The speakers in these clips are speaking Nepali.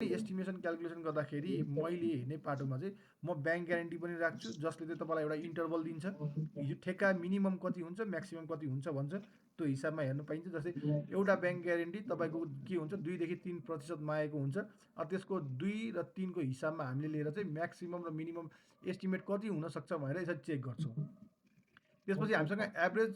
एस्टिमेसन क्याल्कुलेसन गर्दाखेरि मैले हेर्ने पाटोमा चाहिँ म ब्याङ्क ग्यारेन्टी पनि राख्छु, जसले चाहिँ तपाईँलाई एउटा इन्टरभल दिन्छ। यो ठेक्का मिनिमम कति हुन्छ, म्याक्सिमम कति हुन्छ भन्छ, त्यो हिसाबमा हेर्न पाइन्छ। जस्तै एउटा ब्याङ्क ग्यारेन्टी तपाईँको के हुन्छ, 2 देखि 3% मागेको हुन्छ। त्यसको 2 र 3 को हिसाबमा हामीले लिएर चाहिँ म्याक्सिमम र मिनिमम एस्टिमेट कति हुनसक्छ भनेर यसरी चेक गर्छौँ। त्यसपछि हामीसँग एभरेज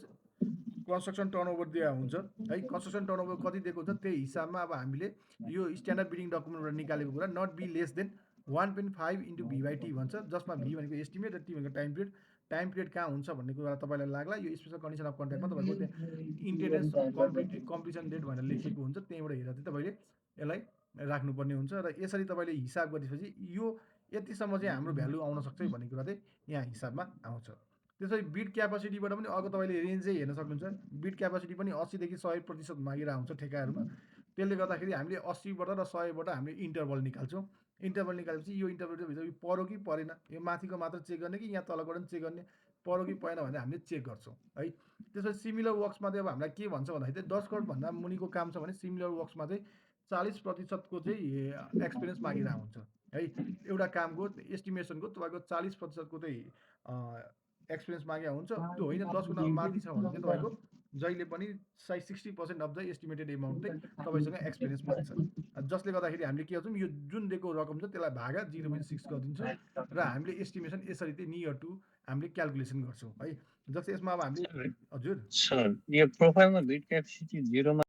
कन्स्ट्रक्सन टर्नओभर दिएको हुन्छ है। कन्स्ट्रक्सन टर्नओभर कति दिएको हुन्छ त्यही हिसाबमा अब हामीले यो स्ट्यान्डर्ड बिडिङ डकुमेन्टबाट निकालेको कुरा not be less than 1.5 into भी/टी भन्छ, जसमा भी भनेको एस्टिमेट र टी भनेको टाइम पिरियड। टाइम पिरियड कहाँ हुन्छ भन्ने कुरा तपाईँलाई लाग्ला। यो स्पेसल कन्डिसन अफ कन्ट्र्याक्टमा तपाईँको त्यहाँ इन्टेन्डेन्स कम्प्लिसन डेट भनेर लेखिएको हुन्छ, त्यहीँबाट हेरेर चाहिँ तपाईँले यसलाई राख्नुपर्ने हुन्छ। र यसरी तपाईँले हिसाब गरेपछि यो यतिसम्म चाहिँ हाम्रो भ्यालु आउन सक्छ भन्ने कुरा चाहिँ यहाँ हिसाबमा आउँछ। त्यसपछि बिड क्यापासिटीबाट पनि अर्को तपाईँले रेन्जै हेर्न सक्नुहुन्छ। बिड क्यापासिटी पनि 80 देखि 100% मागेर आउँछ ठेकाहरूमा। त्यसले गर्दाखेरि हामीले 80बाट र 100बाट हामीले इन्टरभल निकाल्छौँ। इन्टरभल निकालेपछि यो इन्टरभल भित्र पऱ्यो कि परेन, यो माथिको मात्र चेक गर्ने कि यहाँ तलबाट पनि चेक गर्ने, पऱ्यो कि परेन भनेर हामीले चेक गर्छौँ है। त्यसपछि सिमिलर वर्क्समा चाहिँ अब हामीलाई के भन्छ भन्दाखेरि चाहिँ 10 करोडभन्दा मुनिको काम छ भने सिमिलर वर्क्समा चाहिँ 40% को चाहिँ एक्सपिरियन्स मागिरहेको हुन्छ है। एउटा कामको एस्टिमेसनको तपाईँको 40% को चाहिँ एक्सपिरियन्स मागेको हुन्छ। त्यो होइन 10 गुणा माथि छ भने चाहिँ तपाईँको जहिले पनि 60% अफ द एस्टिमेटेड एमाउन्ट चाहिँ तपाईँसँग एक्सपिरियन्स माग्छ। जसले गर्दाखेरि हामीले के गर्छौँ, यो जुन दिएको रकम छ त्यसलाई भागा 0.6 गरिदिन्छौँ र हामीले एस्टिमेसन यसरी चाहिँ नियर टु हामीले क्याल्कुलेसन गर्छौँ है। जस्तै यसमा अब हामीले हजुर सर यो प्रोफाइलमा बिड क्यापेसिटी 0 मा